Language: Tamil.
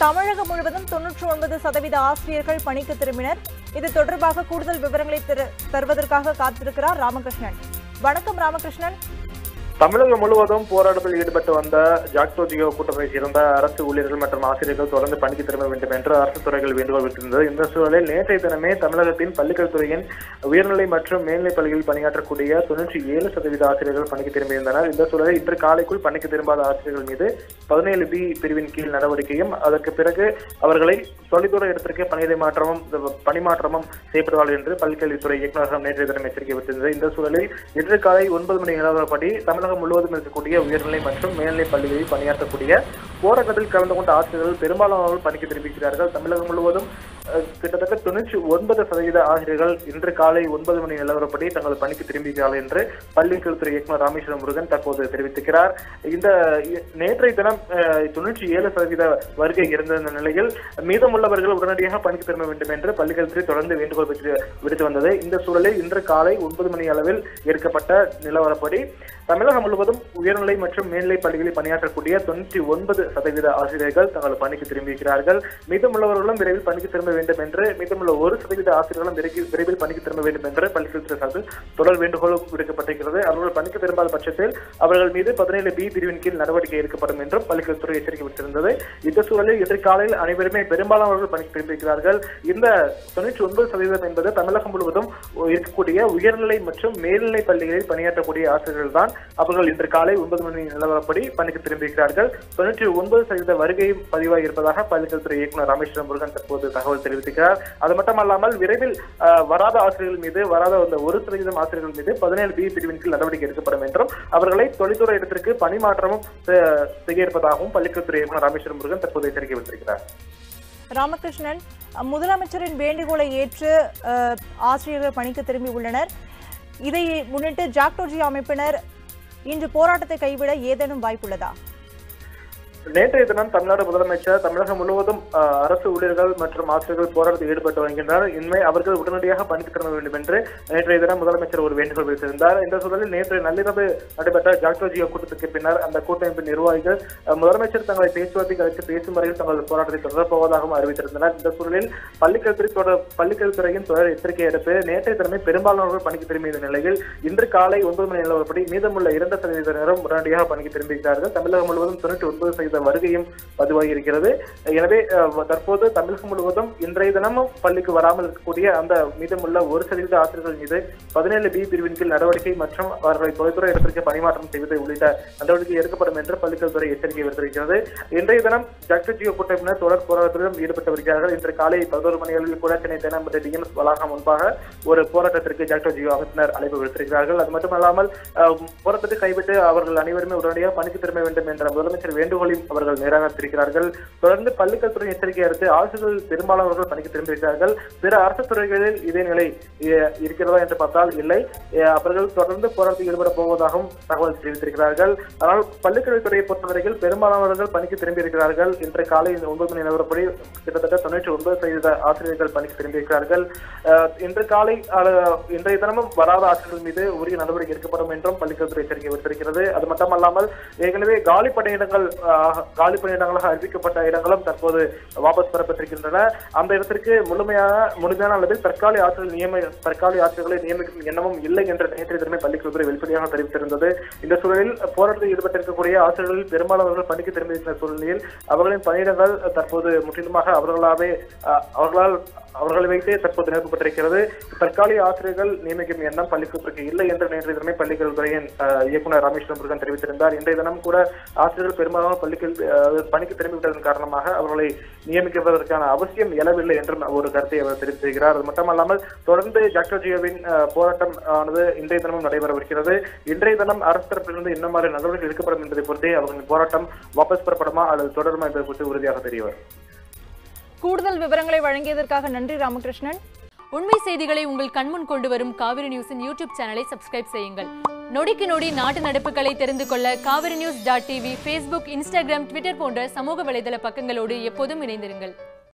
தமிழகம் முழுவதும் 99% ஆசிரியர்கள் பணிக்கு திரும்பினர். இது தொடர்பாக கூடுதல் விவரங்களை தருவதற்காக காத்திருக்கிறார் ராமகிருஷ்ணன். வணக்கம் ராமகிருஷ்ணன். தமிழகம் முழுவதும் போராட்டத்தில் ஈடுபட்டு வந்த ஜாக்டோ ஜியோ கூட்டமைப்பை சேர்ந்த அரசு ஊழியர்கள் மற்றும் ஆசிரியர்கள் தொடர்ந்து பணிக்கு திரும்ப வேண்டும் என்று அரசு துறைகள் வேண்டுகோள் விடுத்திருந்தது. இந்த சூழலில் நேற்றைய தினமே தமிழகத்தின் பள்ளிக்கல்வித்துறையின் உயர்நிலை மற்றும் மேல்நிலைப் பள்ளிகளில் பணியாற்றக்கூடிய 97% ஆசிரியர்கள் பணிக்கு திரும்பியிருந்தனர். இந்த சூழலில் இன்று காலைக்குள் பணிக்கு திரும்பாத ஆசிரியர்கள் மீது 17B பிரிவின் கீழ் நடவடிக்கையும் அதற்கு பிறகு அவர்களை தொலைதூர இடத்திற்கு பணிமாற்றமும் செய்யப்படுவார்கள் என்று பள்ளிக்கல்வித்துறை இயக்குநரகம் நேற்றைய தினம் எச்சரிக்கை விடுத்திருந்தது. இந்த சூழலில் இன்று காலை 9 மணி நிலவரப்படி தமிழகம் முழுவதும் இருக்கக்கூடிய உயர்நிலை மற்றும் மேல்நிலை பள்ளிகளில் பணியாற்றக்கூடிய போராட்டத்தில் கலந்து கொண்ட ஆசிரியர்கள் பெரும்பாலானவர்கள் பணிக்கு திரும்பியிருக்கிறார்கள். தமிழகம் முழுவதும் கிட்டத்தட்ட 99% ஆசிரியர்கள் இன்று காலை 9 மணி நிலவரப்படி தங்கள் பணிக்கு திரும்பியிருக்கிறார்கள் என்று பள்ளிக்கல்வித்துறை இயக்குநர் ராமேஸ்வரம் முருகன் தற்போது தெரிவித்திருக்கிறார். இந்த நேற்றைய தினம் 97% வருகை இருந்த நிலையில் மீதமுள்ளவர்கள் உடனடியாக பணிக்கு திரும்ப வேண்டும் என்று பள்ளிக்கல்வித்துறை தொடர்ந்து வேண்டுகோள் விடுத்து வந்தது. இந்த சூழலில் இன்று காலை 9 மணி அளவில் எடுக்கப்பட்ட நிலவரப்படி தமிழகம் முழுவதும் உயர்நிலை மற்றும் மேல்நிலை பள்ளிகளில் பணியாற்றக்கூடிய 99% ஆசிரியர்கள் தங்கள் பணிக்கு திரும்பியிருக்கிறார்கள். மீதமுள்ளவர்களும் விரைவில் பணிக்கு திரும்ப வேண்டும் என்று மீதமுள்ள 1% ஆசிரியர்களும் விரைவில் பணிக்கு திரும்ப வேண்டும் என்று பள்ளிக்கல்வித்துறை சார்பில் தொடர் வேண்டுகோள் விடுக்கப்பட்டிருக்கிறது. அவர்கள் பணிக்கு திரும்பாத பட்சத்தில் அவர்கள் மீது 17B பிரிவின் கீழ் நடவடிக்கை எடுக்கப்படும் என்றும் பள்ளிக்கல்வித்துறை எச்சரிக்கை விடுத்திருந்தது. இந்த சூழலில் இன்று காலையில் அனைவருமே பெரும்பாலானவர்கள் பணிக்கு திரும்பியிருக்கிறார்கள். இந்த 99% என்பது தமிழகம் முழுவதும் இருக்கக்கூடிய உயர்நிலை மற்றும் மேல்நிலை பள்ளிகளில் பணியாற்றக்கூடிய ஆசிரியர்கள் தான். அவர்கள் இன்று காலை 9 மணி நிலவரப்படி பணிக்கு திரும்பியிருக்கிறார்கள். 99% வருகையும் பதிவாகி இருப்பதாக பள்ளிக்கல்வித்துறை இயக்குநர் ராமேஸ்வரம் முருகன் தற்போது தகவல் தெரிவித்திருக்கிறார். அது மட்டுமல்லாமல் விரைவில் வராத ஆசிரியர்கள் மீது 1% ஆசிரியர்கள் மீது 17B பிரிவின் கீழ் நடவடிக்கை எடுக்கப்படும் என்றும் அவர்களை தொலைதூர இடத்திற்கு பணிமாற்றமும் செய்ய இருப்பதாகவும் பள்ளிக்கல்வித்துறை இயக்குநர் ராமேஸ்வரம் முருகன் தற்போது எச்சரிக்கை விடுத்திருக்கிறார். ராமகிருஷ்ணன், முதலமைச்சரின் வேண்டுகோளை ஏற்று ஆசிரியர்கள் பணிக்கு திரும்பி உள்ளனர். இதை முன்னிட்டு ஜாக்டோ ஜியோ அமைப்பினர் இன்று போராட்டத்தை கைவிட ஏதேனும் வாய்ப்புள்ளதா? நேற்றைய தினம் தமிழ்நாடு முதலமைச்சர் தமிழகம் முழுவதும் அரசு ஊழியர்கள் மற்றும் ஆசிரியர்கள் போராட்டத்தில் ஈடுபட்டு வருகின்றனர். இனிமே அவர்கள் உடனடியாக பணிக்கு திரும்ப வேண்டும் என்று நேற்றைய தினம் முதலமைச்சர் ஒரு வேண்டுகோள் விடுத்திருந்தார். இந்த சூழலில் நேற்று நள்ளிரவு நடைபெற்ற ஜாக்டோ ஜியோ கூட்டத்திற்கு பின்னர் அந்த கூட்டமைப்பின் நிர்வாகிகள் முதலமைச்சர் தங்களை பேச்சுவார்த்தைக்கு அழைத்து பேசும் வரையில் தங்கள் போராட்டத்தை தொடரப்போவதாகவும் அறிவித்திருந்தனர். இந்த சூழலில் பள்ளிக்கல்வித்துறையின் தொடர் எச்சரிக்கை அடுத்து நேற்றைய தினமே பெரும்பாலானவர்கள் பணிக்கு திரும்பிய நிலையில் இன்று காலை 9 மணி நிலவரப்படி மீதமுள்ள 2% உடனடியாக பணிக்கு திரும்பியிருக்கிறார்கள். தமிழகம் முழுவதும் 99% வருகையும் பதிவாகி இருக்கிறது. எனவே தற்போது தமிழகம் முழுவதும் இன்றைய தினமும் பள்ளிக்கு வராமல் இருக்கக்கூடிய அந்த மீதமுள்ள 1% ஆசிரியர்கள் மீது 17B பிரிவின் கீழ் நடவடிக்கை மற்றும் அவர்களை தொலைதூர இடத்திற்கு பணிமாற்றம் செய்வது உள்ளிட்ட நடவடிக்கை எடுக்கப்படும் என்று பள்ளிக்கல்வித்துறை எச்சரிக்கை விடுத்திருக்கிறது. இன்றைய தினம் ஜாக்டோ ஜியோ கூட்டமைப்பினர் தொடர் போராட்டத்திலும் ஈடுபட்டு வருகிறார்கள். இன்று காலை 11 மணி அளவில் கூட சென்னை தேனாம்பேட்டை DMS வளாகம் முன்பாக ஒரு போராட்டத்திற்கு ஜாக்டோ ஜியோ அமைப்பினர் அழைப்பு விடுத்திருக்கிறார்கள். அது மட்டுமல்லாமல் போராட்டத்தை கைவிட்டு அவர்கள் அனைவருமே உடனடியாக பணிக்கு திரும்ப வேண்டும் என்ற முதலமைச்சர் வேண்டுகோளையும் அவர்கள் நிராகரித்திருக்கிறார்கள். தொடர்ந்து பள்ளிக்கல்வித்துறை எச்சரிக்கை அடுத்து ஆசிரியர்கள் பெரும்பாலானவர்கள் பணிக்கு திரும்பியிருக்கிறார்கள். பிற அரசு துறைகளில் இதே நிலை இருக்கிறதா என்று பார்த்தால் இல்லை. அவர்கள் தொடர்ந்து போராட்டத்தில் ஈடுபட போவதாகவும் தகவல் தெரிவித்திருக்கிறார்கள். ஆனால் பள்ளிக்கல்வித்துறையை பொறுத்தவரையில் பெரும்பாலானவர்கள் பணிக்கு திரும்பியிருக்கிறார்கள். இன்று காலை 9 மணி நிலவரப்படி கிட்டத்தட்ட 99% ஆசிரியர்கள் பணிக்கு திரும்பியிருக்கிறார்கள். இன்றைய தினமும் வராத ஆசிரியர்கள் மீது உரிய நடவடிக்கை எடுக்கப்படும் என்றும் பள்ளிக்கல்வித்துறை எச்சரிக்கை விடுத்திருக்கிறது. அது மட்டுமல்லாமல் ஏற்கனவே காலி பணியிடங்களாக அறிவிக்கப்பட்ட இடங்களும் தற்போது வாபஸ் பெறப்பட்டிருக்கின்றன. அந்த இடத்திற்கு முழுமையான அளவில் தற்காலிக ஆசிரியர்களை நியமிக்கும் எண்ணமும் இல்லை என்று நேற்றைய தினமே பள்ளிக்கல்வித்துறை வெளிப்படையாக தெரிவித்திருந்தது. இந்த சூழலில் போராட்டத்தில் ஈடுபட்டிருக்கக்கூடிய ஆசிரியர்களில் பெரும்பாலானவர்கள் பணிக்கு திரும்பியிருக்கிற சூழ்நிலையில் அவர்களின் பணியிடங்கள் தற்போது முற்றிலுமாக அவர்களை வைத்தே தற்போது நிரப்பப்பட்டிருக்கிறது. தற்காலிக ஆசிரியர்கள் நியமிக்கும் எண்ணம் பள்ளிக்கல்வித்துறைக்கு இல்லை என்று நேற்றைய தினமே பள்ளிக்கல்வித்துறையின் இயக்குநர் ராமேஸ்வரம் முருகன் தெரிவித்திருந்தார். இன்றைய தினம் கூட ஆசிரியர்கள் பெரும்பாலான பணிக்கு திரும்பிவிட்டதன் காரணமாக அவர்களை நியமிப்பதற்கான அவசியம் எழவில்லை என்றும் ஒரு கருத்தை அவர் தெரிவித்திருக்கிறார். அது மட்டுமல்லாமல் தொடர்ந்து ஜாக்டோ ஜியோவின் போராட்டம் ஆனது இன்றைய தினமும் நடைபெறவிருக்கிறது. இன்றைய தினம் அரசு தரப்பிலிருந்து என்ன மாதிரி நடவடிக்கை எடுக்கப்படும் என்பதை பொறுத்தே அவர்களின் போராட்டம் வாபஸ் பெறப்படுமா அல்லது தொடருமா என்பதை குறித்து உறுதியாக தெரியவர். கூடுதல் விவரங்களை வழங்கியதற்காக நன்றி ராமகிருஷ்ணன். உண்மை செய்திகளை உங்கள் கண்முன் கொண்டு வரும் காவிரி நியூஸின் யூடியூப் சேனலை சப்ஸ்கிரைப் செய்யுங்கள். நொடிக்கு நொடி நாட்டு நடப்புகளை தெரிந்து கொள்ள kaverinews.tv, Facebook, Instagram, Twitter போன்ற சமூக வலைதள பக்கங்களோடு எப்போதும் இணைந்திருங்கள்.